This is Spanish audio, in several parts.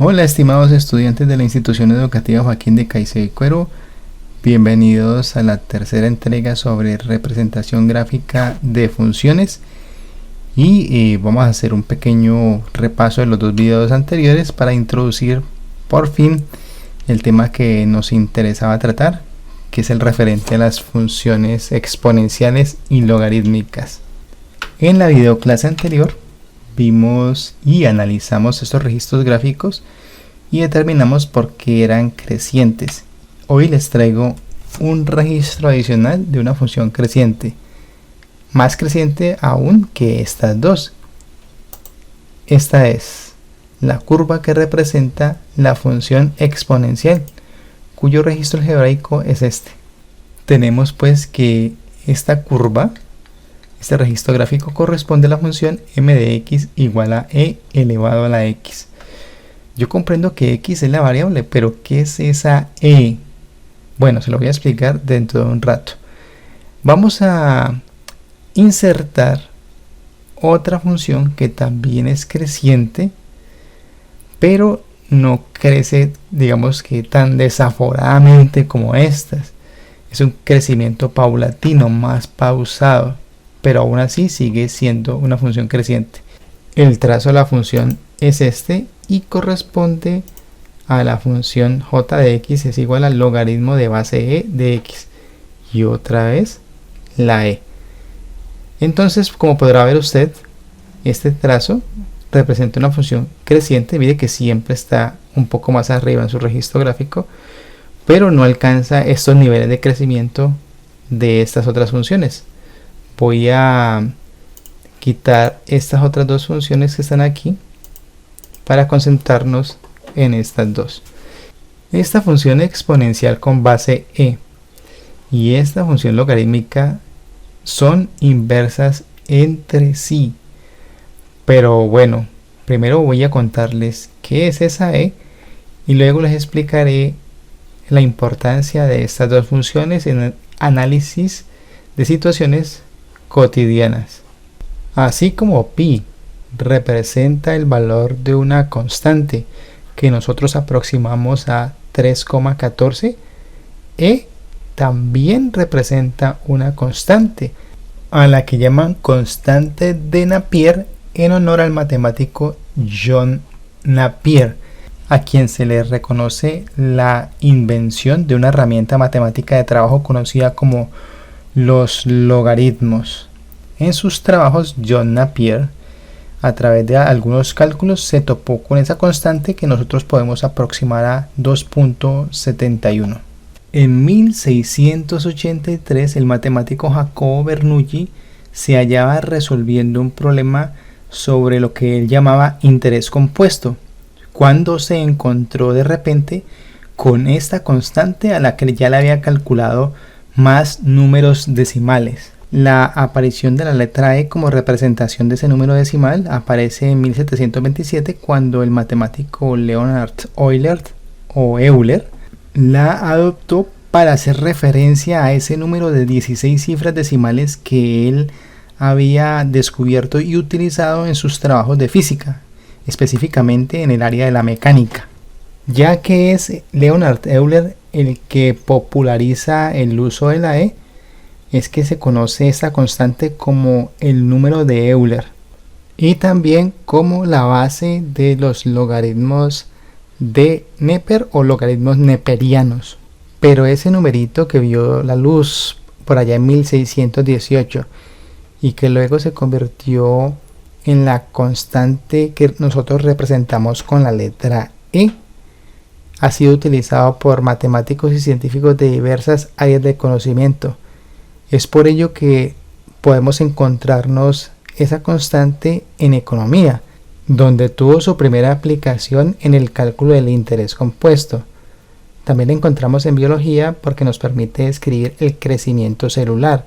Hola, estimados estudiantes de la institución educativa Joaquín de Caicedo, bienvenidos a la tercera entrega sobre representación gráfica de funciones y vamos a hacer un pequeño repaso de los dos videos anteriores para introducir por fin el tema que nos interesaba tratar, que es el referente a las funciones exponenciales y logarítmicas. En la videoclase anterior vimos y analizamos estos registros gráficos y determinamos por qué eran crecientes. Hoy les traigo un registro adicional de una función creciente, más creciente aún que estas dos. Esta es la curva que representa la función exponencial, cuyo registro algebraico es este. Tenemos pues que esta curva, este registro gráfico, corresponde a la función m de x igual a e elevado a la x. Yo comprendo que x es la variable, pero ¿qué es esa e? Bueno, se lo voy a explicar dentro de un rato. Vamos a insertar otra función que también es creciente, pero no crece, digamos que tan desaforadamente como estas. Es un crecimiento paulatino, más pausado, pero aún así sigue siendo una función creciente. El trazo de la función es este y corresponde a la función j de x es igual al logaritmo de base e de x y otra vez la e. Entonces, como podrá ver usted, este trazo representa una función creciente. Mire que siempre está un poco más arriba en su registro gráfico, pero no alcanza estos niveles de crecimiento de estas otras funciones. Voy a quitar estas otras dos funciones que están aquí para concentrarnos en estas dos. Esta función exponencial con base e y esta función logarítmica son inversas entre sí. Pero bueno, primero voy a contarles qué es esa e y luego les explicaré la importancia de estas dos funciones en el análisis de situaciones cotidianas. Así como pi representa el valor de una constante que nosotros aproximamos a 3,14, e también representa una constante a la que llaman constante de Napier en honor al matemático John Napier, a quien se le reconoce la invención de una herramienta matemática de trabajo conocida como los logaritmos. En sus trabajos, John Napier, a través de algunos cálculos, se topó con esa constante que nosotros podemos aproximar a 2.71. En 1683, el matemático Jacobo Bernoulli se hallaba resolviendo un problema sobre lo que él llamaba interés compuesto, cuando se encontró de repente con esta constante a la que ya le había calculado más números decimales. La aparición de la letra e como representación de ese número decimal aparece en 1727 cuando el matemático Leonhard Euler la adoptó para hacer referencia a ese número de 16 cifras decimales que él había descubierto y utilizado en sus trabajos de física, específicamente en el área de la mecánica, ya que es Leonhard Euler el que populariza el uso de la e. Es que se conoce esta constante como el número de Euler y también como la base de los logaritmos de Neper o logaritmos neperianos. Pero ese numerito que vio la luz por allá en 1618 y que luego se convirtió en la constante que nosotros representamos con la letra e, ha sido utilizado por matemáticos y científicos de diversas áreas de conocimiento. Es por ello que podemos encontrarnos esa constante en economía, donde tuvo su primera aplicación en el cálculo del interés compuesto. También la encontramos en biología porque nos permite describir el crecimiento celular.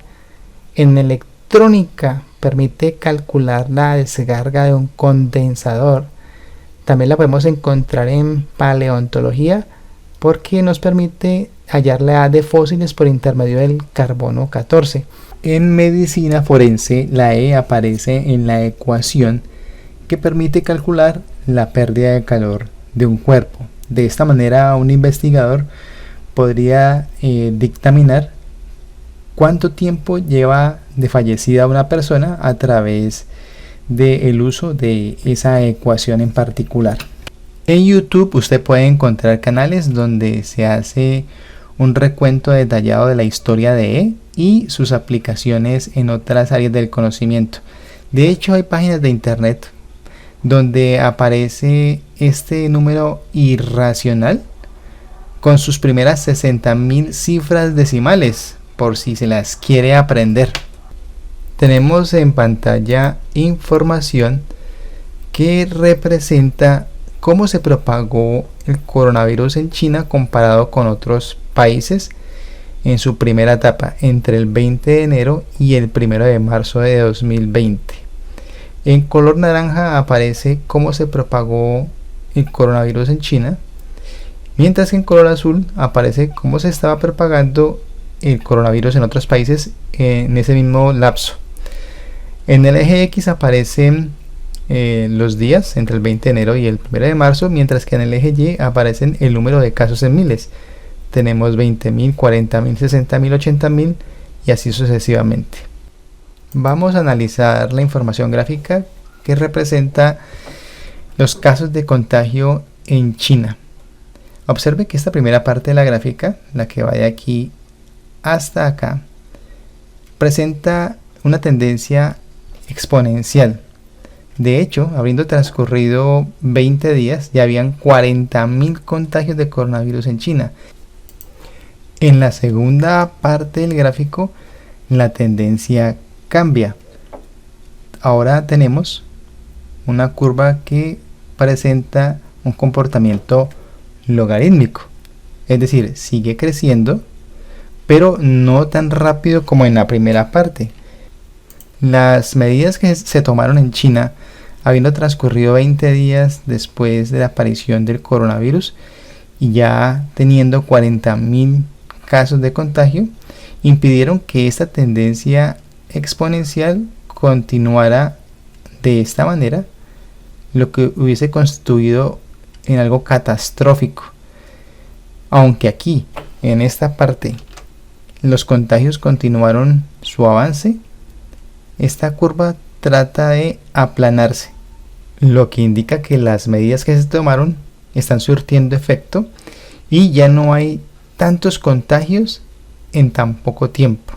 En electrónica permite calcular la descarga de un condensador. También la podemos encontrar en paleontología porque nos permite hallar la edad de fósiles por intermedio del carbono 14. En medicina forense, la E aparece en la ecuación que permite calcular la pérdida de calor de un cuerpo. De esta manera, un investigador podría dictaminar cuánto tiempo lleva de fallecida una persona a través del uso de esa ecuación en particular. En YouTube usted puede encontrar canales donde se hace un recuento detallado de la historia de E y sus aplicaciones en otras áreas del conocimiento. De hecho, hay páginas de internet donde aparece este número irracional con sus primeras 60.000 cifras decimales, por si se las quiere aprender. Tenemos en pantalla información que representa cómo se propagó el coronavirus en China comparado con otros países en su primera etapa, entre el 20 de enero y el 1 de marzo de 2020. En color naranja aparece cómo se propagó el coronavirus en China, mientras que en color azul aparece cómo se estaba propagando el coronavirus en otros países en ese mismo lapso. En el eje X aparecen los días entre el 20 de enero y el 1 de marzo, mientras que en el eje Y aparecen el número de casos en miles. Tenemos 20.000, 40.000, 60.000, 80.000 y así sucesivamente. Vamos a analizar la información gráfica que representa los casos de contagio en China. Observe que esta primera parte de la gráfica, la que va de aquí hasta acá, presenta una tendencia exponencial. De hecho, habiendo transcurrido 20 días, ya habían 40.000 contagios de coronavirus en China. En la segunda parte del gráfico, la tendencia cambia. Ahora tenemos una curva que presenta un comportamiento logarítmico, es decir, sigue creciendo, pero no tan rápido como en la primera parte. Las medidas que se tomaron en China, habiendo transcurrido 20 días después de la aparición del coronavirus y ya teniendo 40.000 casos de contagio, impidieron que esta tendencia exponencial continuara de esta manera, lo que hubiese constituido en algo catastrófico. Aunque aquí, en esta parte, los contagios continuaron su avance, esta curva trata de aplanarse, lo que indica que las medidas que se tomaron están surtiendo efecto y ya no hay tantos contagios en tan poco tiempo.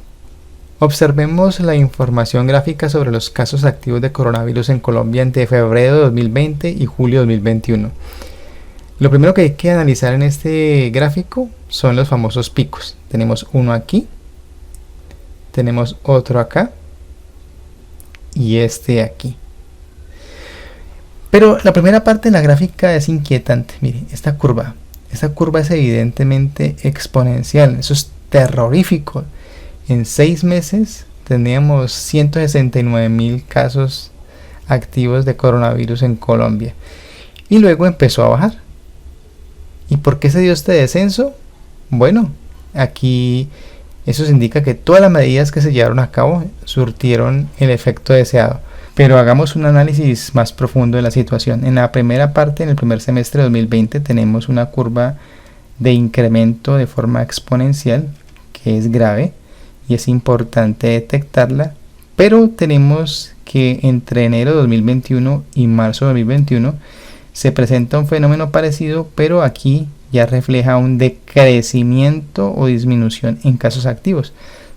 Observemos la información gráfica sobre los casos activos de coronavirus en Colombia entre febrero de 2020 y julio de 2021. Lo primero que hay que analizar en este gráfico son los famosos picos. Tenemos uno aquí, tenemos otro acá y este aquí. Pero la primera parte de la gráfica es inquietante. Miren, esta curva es evidentemente exponencial. Eso es terrorífico. En 6 meses teníamos 169.000 casos activos de coronavirus en Colombia. Y luego empezó a bajar. ¿Y por qué se dio este descenso? Bueno, aquí eso indica que todas las medidas que se llevaron a cabo surtieron el efecto deseado. Pero hagamos un análisis más profundo de la situación. En la primera parte, en el primer semestre de 2020, tenemos una curva de incremento de forma exponencial que es grave y es importante detectarla, pero tenemos que entre enero de 2021 y marzo de 2021 se presenta un fenómeno parecido, pero aquí ya refleja un decrecimiento o disminución en casos activos,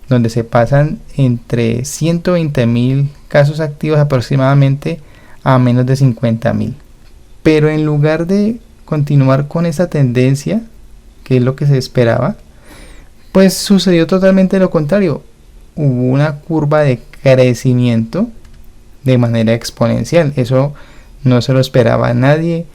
donde se pasan entre 120.000 casos activos aproximadamente a menos de 50.000. Pero en lugar de continuar con esa tendencia, que es lo que se esperaba, pues sucedió totalmente lo contrario. Hubo una curva de crecimiento de manera exponencial. Eso no se lo esperaba a nadie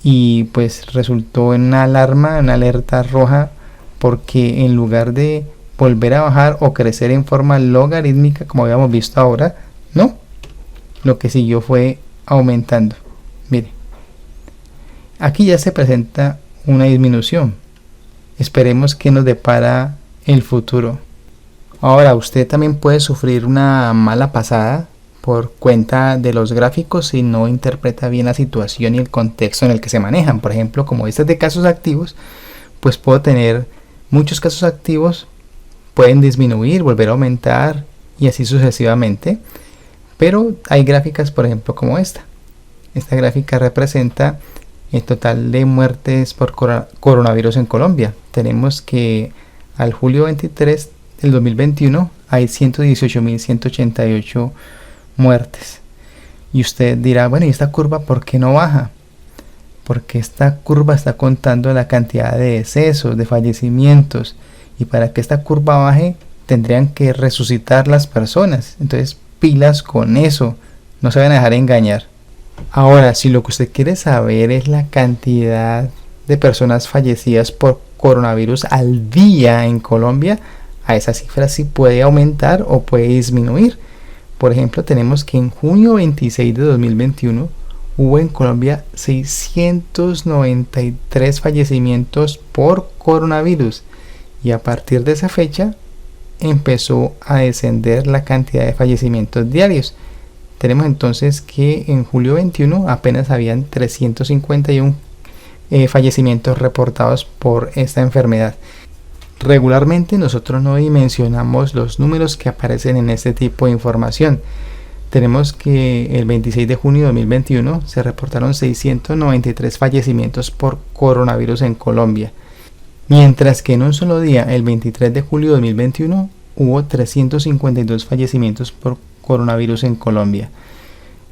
y pues resultó en una alarma, una alerta roja, porque en lugar de volver a bajar o crecer en forma logarítmica como habíamos visto ahora, no, lo que siguió fue aumentando. Mire, aquí ya se presenta una disminución. Esperemos que nos depara el futuro. Ahora, usted también puede sufrir una mala pasada por cuenta de los gráficos y no interpreta bien la situación y el contexto en el que se manejan. Por ejemplo, como este es de casos activos, pues puedo tener muchos casos activos, pueden disminuir, volver a aumentar y así sucesivamente. Pero hay gráficas, por ejemplo, como esta. Esta gráfica representa el total de muertes por coronavirus en Colombia. Tenemos que al julio 23 del 2021 hay 118.188 muertes. Y usted dirá, bueno, ¿y esta curva por qué no baja? Porque esta curva está contando la cantidad de decesos, de fallecimientos. Y para que esta curva baje, tendrían que resucitar las personas. Entonces, pilas con eso. No se van a dejar engañar. Ahora, si lo que usted quiere saber es la cantidad de personas fallecidas por coronavirus al día en Colombia, a esa cifra sí puede aumentar o puede disminuir. Por ejemplo, tenemos que en junio 26 de 2021 hubo en Colombia 693 fallecimientos por coronavirus y a partir de esa fecha empezó a descender la cantidad de fallecimientos diarios. Tenemos entonces que en julio 21 apenas habían 351 fallecimientos reportados por esta enfermedad. Regularmente nosotros no dimensionamos los números que aparecen en este tipo de información. Tenemos que el 26 de junio de 2021 se reportaron 693 fallecimientos por coronavirus en Colombia. Mientras que en un solo día, el 23 de julio de 2021, hubo 352 fallecimientos por coronavirus en Colombia.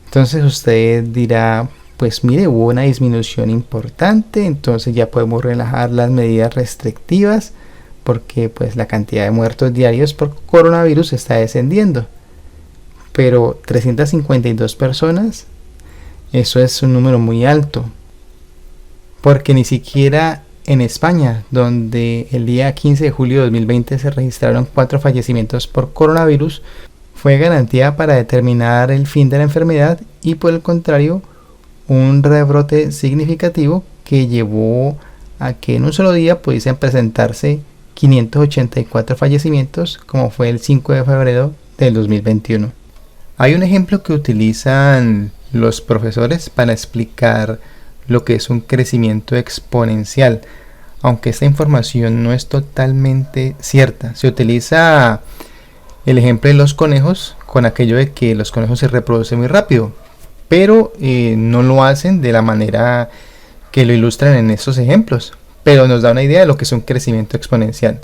Entonces usted dirá, pues mire, hubo una disminución importante, entonces ya podemos relajar las medidas restrictivas porque pues la cantidad de muertos diarios por coronavirus está descendiendo. Pero 352 personas, eso es un número muy alto, porque ni siquiera en España, donde el día 15 de julio de 2020 se registraron 4 fallecimientos por coronavirus, fue garantía para determinar el fin de la enfermedad y por el contrario, un rebrote significativo que llevó a que en un solo día pudiesen presentarse 584 fallecimientos, como fue el 5 de febrero del 2021. Hay un ejemplo que utilizan los profesores para explicar lo que es un crecimiento exponencial, aunque esta información no es totalmente cierta. Se utiliza el ejemplo de los conejos con aquello de que los conejos se reproducen muy rápido, pero no lo hacen de la manera que lo ilustran en estos ejemplos, pero nos da una idea de lo que es un crecimiento exponencial.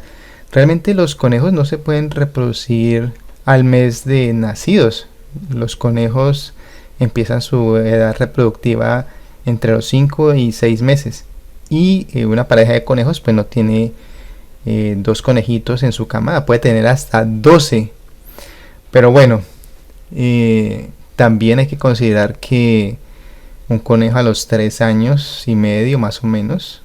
Realmente los conejos no se pueden reproducir al mes de nacidos. Los conejos empiezan su edad reproductiva entre los 5 y 6 meses y una pareja de conejos pues no tiene 2 conejitos en su camada, puede tener hasta 12. Pero bueno, también hay que considerar que un conejo a los 3 años y medio más o menos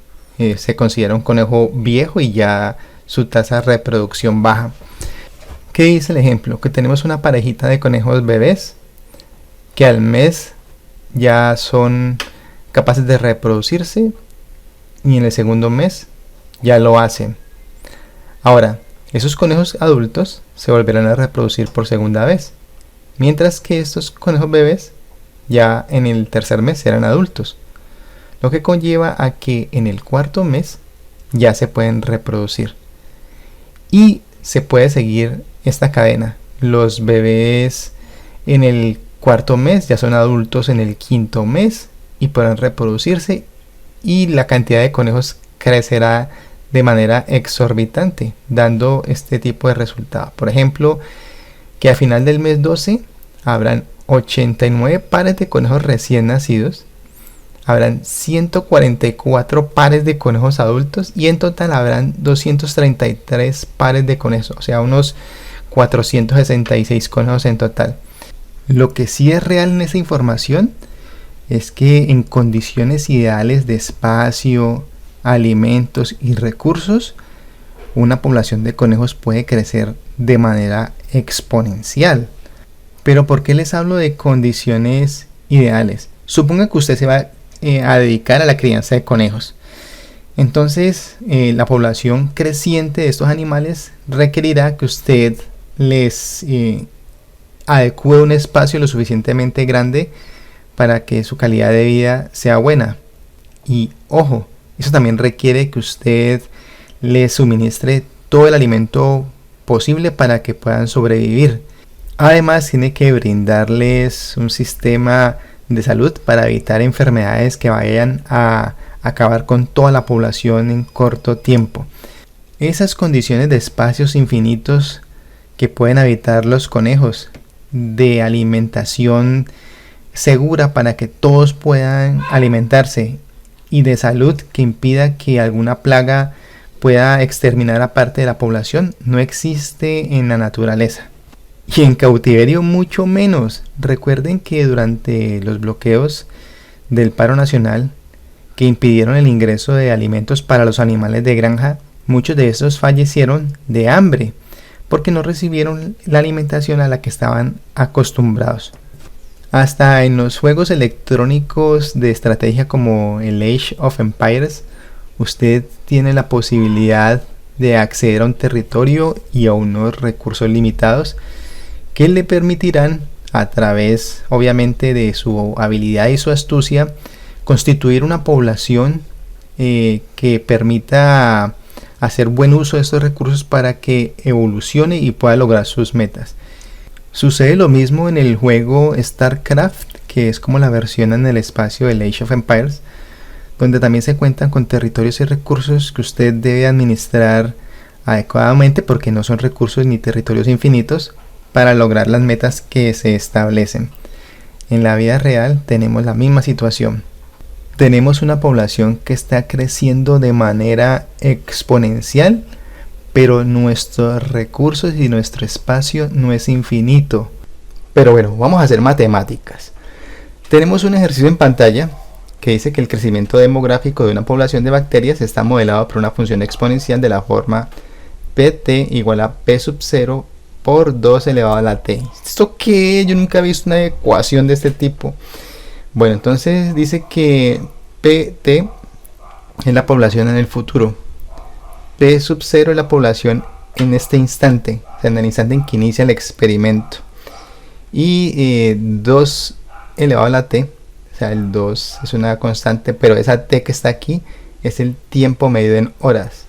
se considera un conejo viejo y ya su tasa de reproducción baja. ¿Qué dice el ejemplo? Que tenemos una parejita de conejos bebés que al mes ya son capaces de reproducirse y en el segundo mes ya lo hacen. Ahora, esos conejos adultos se volverán a reproducir por segunda vez, mientras que estos conejos bebés ya en el tercer mes serán adultos, lo que conlleva a que en el cuarto mes ya se pueden reproducir y se puede seguir esta cadena. Los bebés en el cuarto mes ya son adultos en el quinto mes y podrán reproducirse y la cantidad de conejos crecerá de manera exorbitante, dando este tipo de resultados. Por ejemplo, que a final del mes 12 habrán 89 pares de conejos recién nacidos, habrán 144 pares de conejos adultos y en total habrán 233 pares de conejos, o sea, unos 466 conejos en total. Lo que sí es real en esa información es que en condiciones ideales de espacio, alimentos y recursos, una población de conejos puede crecer de manera exponencial. Pero ¿por qué les hablo de condiciones ideales? Suponga que usted se va a dedicar a la crianza de conejos. Entonces, la población creciente de estos animales requerirá que usted les adecue un espacio lo suficientemente grande para que su calidad de vida sea buena. Y ojo, eso también requiere que usted les suministre todo el alimento posible para que puedan sobrevivir. Además, tiene que brindarles un sistema de salud para evitar enfermedades que vayan a acabar con toda la población en corto tiempo. Esas condiciones de espacios infinitos que pueden habitar los conejos, de alimentación segura para que todos puedan alimentarse, y de salud que impida que alguna plaga pueda exterminar a parte de la población, no existe en la naturaleza. Y en cautiverio mucho menos. Recuerden que durante los bloqueos del paro nacional que impidieron el ingreso de alimentos para los animales de granja, muchos de estos fallecieron de hambre porque no recibieron la alimentación a la que estaban acostumbrados. Hasta en los juegos electrónicos de estrategia como el Age of Empires, usted tiene la posibilidad de acceder a un territorio y a unos recursos limitados que le permitirán, a través obviamente de su habilidad y su astucia, constituir una población que permita hacer buen uso de estos recursos para que evolucione y pueda lograr sus metas. Sucede lo mismo en el juego StarCraft, que es como la versión en el espacio del Age of Empires, donde también se cuentan con territorios y recursos que usted debe administrar adecuadamente, porque no son recursos ni territorios infinitos, para lograr las metas que se establecen. En la vida real tenemos la misma situación. Tenemos una población que está creciendo de manera exponencial, pero nuestros recursos y nuestro espacio no es infinito. Pero bueno, vamos a hacer matemáticas. Tenemos un ejercicio en pantalla que dice que el crecimiento demográfico de una población de bacterias está modelado por una función exponencial de la forma pt igual a p sub 0 por 2 elevado a la t. ¿Esto qué? Yo nunca he visto una ecuación de este tipo. Bueno, entonces dice que pt es la población en el futuro, p sub 0 es la población en este instante, o sea, en el instante en que inicia el experimento, y 2 elevado a la t, o sea, el 2 es una constante, pero esa t que está aquí es el tiempo medido en horas.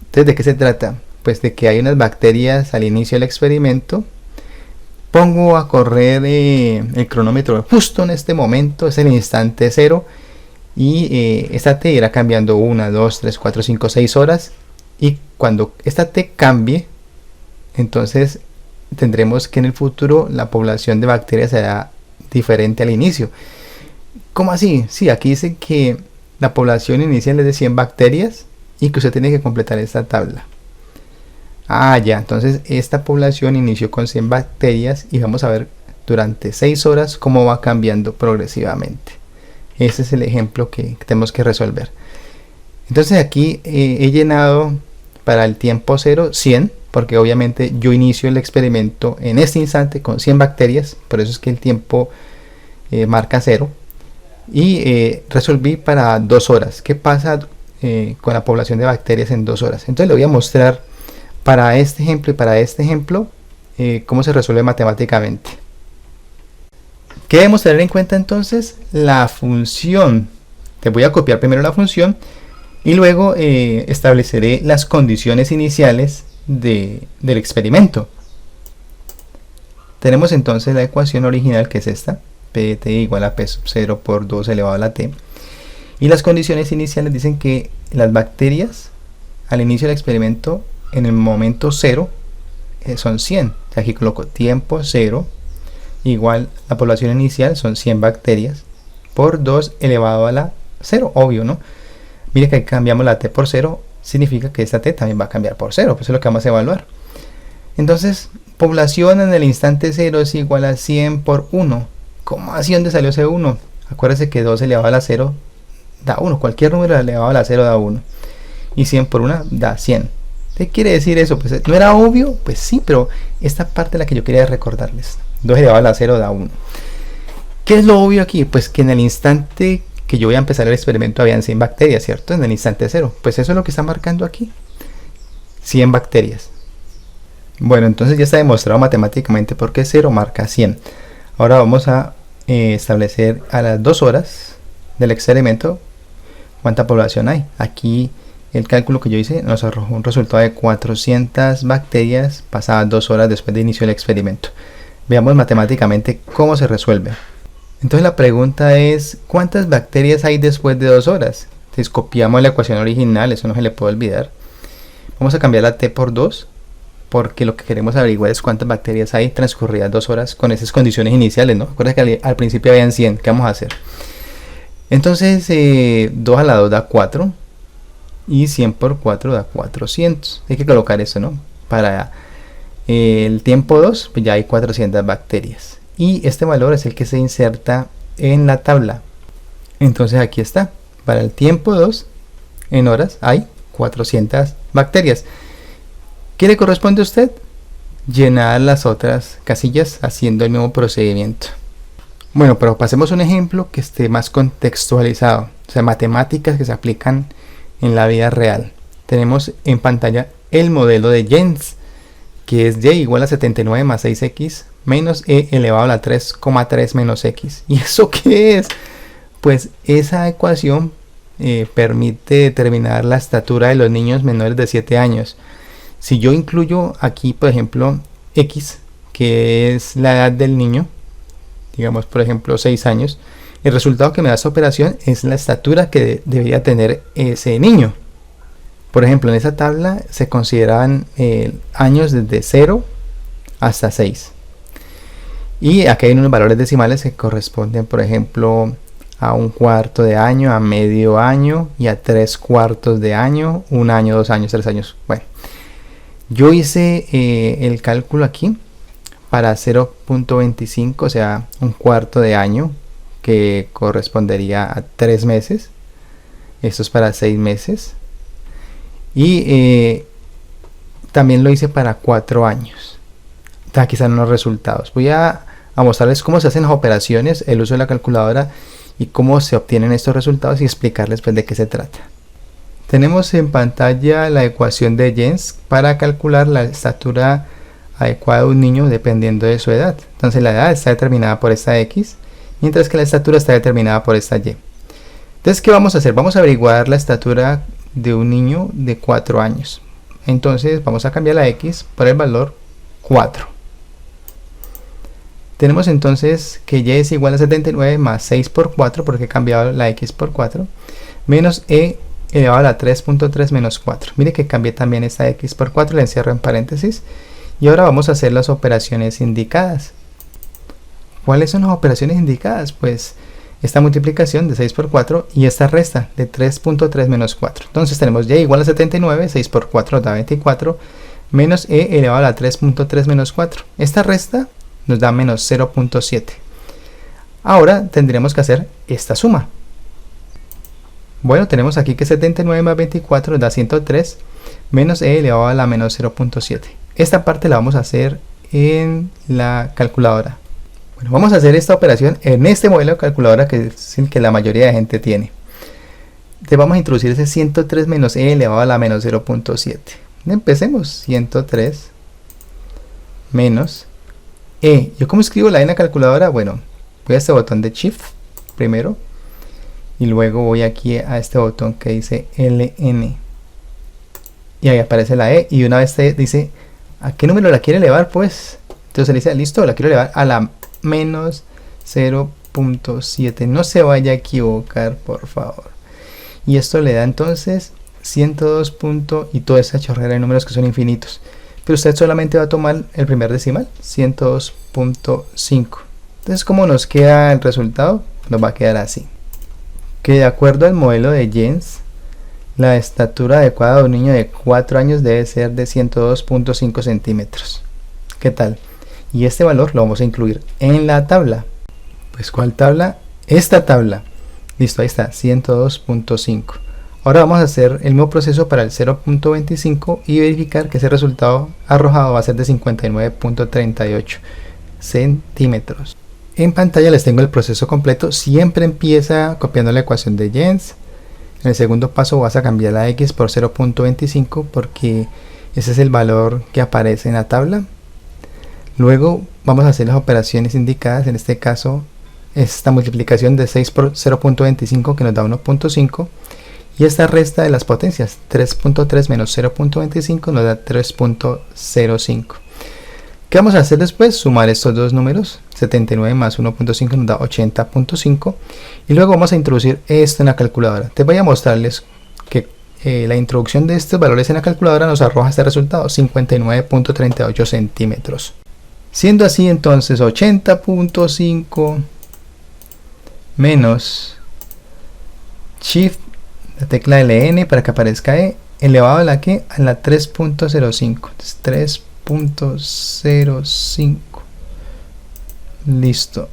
Entonces, ¿de qué se trata? Pues de que hay unas bacterias al inicio del experimento. Pongo a correr el cronómetro justo en este momento, es el instante 0, y esta t irá cambiando 1, 2, 3, 4, 5, 6 horas, y cuando esta t cambie, entonces tendremos que en el futuro la población de bacterias será diferente al inicio. ¿Cómo así? Sí, aquí dice que la población inicial es de 100 bacterias y que usted tiene que completar esta tabla. Ah, ya, entonces esta población inició con 100 bacterias y vamos a ver durante 6 horas cómo va cambiando progresivamente. Ese es el ejemplo que tenemos que resolver. Entonces aquí he llenado para el tiempo 0 100, porque obviamente yo inicio el experimento en este instante con 100 bacterias, por eso es que el tiempo marca 0. Y resolví para 2 horas. ¿Qué pasa con la población de bacterias en 2 horas? Entonces le voy a mostrar para este ejemplo y para este ejemplo cómo se resuelve matemáticamente. ¿Qué debemos tener en cuenta entonces? La función. Te voy a copiar primero la función y luego estableceré las condiciones iniciales del experimento. Tenemos entonces la ecuación original, que es esta, pt igual a p sub 0 por 2 elevado a la t, y las condiciones iniciales dicen que las bacterias al inicio del experimento en el momento 0 son 100. O sea, aquí coloco tiempo 0 igual la población inicial, son 100 bacterias, por 2 elevado a la 0, obvio, ¿no? Mire que cambiamos la t por 0, significa que esta t también va a cambiar por 0, pues eso es lo que vamos a evaluar. Entonces, población en el instante 0 es igual a 100 por 1. ¿Cómo así? ¿Dónde salió ese 1? Acuérdense que 2 elevado a la 0 da 1, cualquier número elevado a la 0 da 1, y 100 por 1 da 100. ¿Qué quiere decir eso? Pues, ¿no era obvio? Pues sí, pero esta parte es la que yo quería recordarles. 2 elevado a la 0 da 1. ¿Qué es lo obvio aquí? Pues que en el instante que yo voy a empezar el experimento habían 100 bacterias, ¿cierto? En el instante 0. Pues eso es lo que está marcando aquí. 100 bacterias. Bueno, entonces ya está demostrado matemáticamente por qué 0 marca 100. Ahora vamos a establecer a las 2 horas del experimento cuánta población hay. Aquí el cálculo que yo hice nos arrojó un resultado de 400 bacterias pasadas 2 horas después de inicio del experimento. Veamos matemáticamente cómo se resuelve. Entonces la pregunta es, ¿cuántas bacterias hay después de 2 horas? Entonces copiamos la ecuación original, eso no se le puede olvidar. Vamos a cambiar la t por 2, porque lo que queremos averiguar es cuántas bacterias hay transcurridas 2 horas con esas condiciones iniciales, ¿no? Recuerda que al principio habían 100, ¿qué vamos a hacer? Entonces 2 a la 2 da 4 y 100 por 4 da 400. Hay que colocar eso, ¿no? Para el tiempo 2, pues ya hay 400 bacterias. Y este valor es el que se inserta en la tabla. Entonces aquí está. Para el tiempo 2, en horas, hay 400 bacterias. ¿Qué le corresponde a usted? Llenar las otras casillas haciendo el mismo procedimiento. Bueno, pero pasemos un ejemplo que esté más contextualizado. O sea, matemáticas que se aplican en la vida real. Tenemos en pantalla el modelo de Jens, que es y igual a 79 más 6x menos e elevado a la 3,3 menos x. ¿Y eso qué es? Pues esa ecuación permite determinar la estatura de los niños menores de 7 años. Si yo incluyo aquí, por ejemplo, x, que es la edad del niño, digamos por ejemplo 6 años, el resultado que me da esta operación es la estatura que debería tener ese niño. Por ejemplo, en esa tabla se consideraban años desde 0 hasta 6. Y aquí hay unos valores decimales que corresponden, por ejemplo, a 1/4 de año, a medio año y a 3/4 de año, 1 año, 2 años, 3 años. Bueno, yo hice el cálculo aquí para 0.25, o sea, 1/4 de año, que correspondería a 3 meses. Esto es para 6 meses. Y también lo hice para 4 años. Aquí están los resultados. Voy a mostrarles cómo se hacen las operaciones, el uso de la calculadora y cómo se obtienen estos resultados y explicarles pues de qué se trata. Tenemos en pantalla la ecuación de Jens para calcular la estatura adecuada de un niño dependiendo de su edad. Entonces la edad está determinada por esta x, mientras que la estatura está determinada por esta y. Entonces, ¿qué vamos a hacer? Vamos a averiguar la estatura de un niño de 4 años. Entonces vamos a cambiar la x por el valor 4. Tenemos entonces que y es igual a 79 más 6 por 4, porque he cambiado la x por 4, menos e elevado a la 3.3 menos 4. Mire que cambié también esta x por 4, la encierro en paréntesis. Y ahora vamos a hacer las operaciones indicadas. ¿Cuáles son las operaciones indicadas? Pues esta multiplicación de 6 por 4 y esta resta de 3.3 menos 4. Entonces tenemos y igual a 79, 6 por 4 da 24, menos e elevado a la 3.3 menos 4. Esta resta nos da menos 0.7. Ahora tendremos que hacer esta suma. Bueno, tenemos aquí que 79 más 24 nos da 103, menos e elevado a la menos 0.7. Esta parte la vamos a hacer en la calculadora. Bueno, vamos a hacer esta operación en este modelo de calculadora que es el que la mayoría de gente tiene. Entonces vamos a introducir ese 103 menos e elevado a la menos 0.7. Empecemos. 103 menos e. ¿Yo cómo escribo la e en la calculadora? Bueno, voy a este botón de Shift primero. Y luego voy aquí a este botón que dice LN. Y ahí aparece la e. Y una vez te dice, ¿a qué número la quiere elevar? Pues, entonces le dice, listo, la quiero elevar a la menos 0.7. No se vaya a equivocar, por favor. Y esto le da entonces 102 y toda esa chorrera de números que son infinitos. Pero usted solamente va a tomar el primer decimal, 102.5. Entonces, ¿cómo nos queda el resultado? Nos va a quedar así. Que de acuerdo al modelo de Jens, la estatura adecuada de un niño de 4 años debe ser de 102.5 centímetros. ¿Qué tal? Y este valor lo vamos a incluir en la tabla. Pues, ¿cuál tabla? Esta tabla. Listo, ahí está, 102.5. Ahora vamos a hacer el mismo proceso para el 0.25 y verificar que ese resultado arrojado va a ser de 59.38 centímetros. En pantalla les tengo el proceso completo. Siempre empieza copiando la ecuación de Jens. En el segundo paso vas a cambiar la x por 0.25 porque Ese es el valor que aparece en la tabla. Luego vamos a hacer las operaciones indicadas. En este caso, esta multiplicación de 6 por 0.25 que nos da 1.5. Y esta resta de las potencias, 3.3 menos 0.25 nos da 3.05. ¿Qué vamos a hacer después? Sumar estos dos números, 79 más 1.5 nos da 80.5. Y luego vamos a introducir esto en la calculadora. Te voy a mostrarles que la introducción de estos valores en la calculadora nos arroja este resultado, 59.38 centímetros. Siendo así, entonces 80.5 menos Shift, la tecla LN para que aparezca E, elevado a la que, a la 3.05. 3.05. Listo.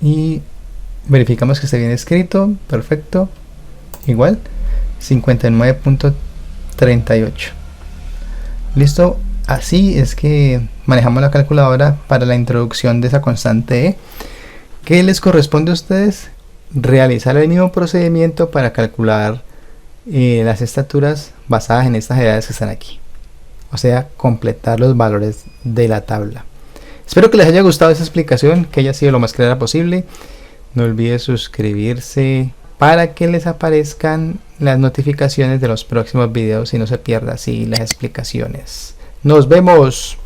Y verificamos que esté bien escrito. Perfecto. Igual. 59.38. Listo. Así es que manejamos la calculadora para la introducción de esa constante E. ¿Qué les corresponde a ustedes? Realizar el mismo procedimiento para calcular las estaturas basadas en estas edades que están aquí, o sea, completar los valores de la tabla. Espero que les haya gustado esta explicación, que haya sido lo más clara posible. No olviden suscribirse para que les aparezcan las notificaciones de los próximos videos y no se pierda así las explicaciones. Nos vemos.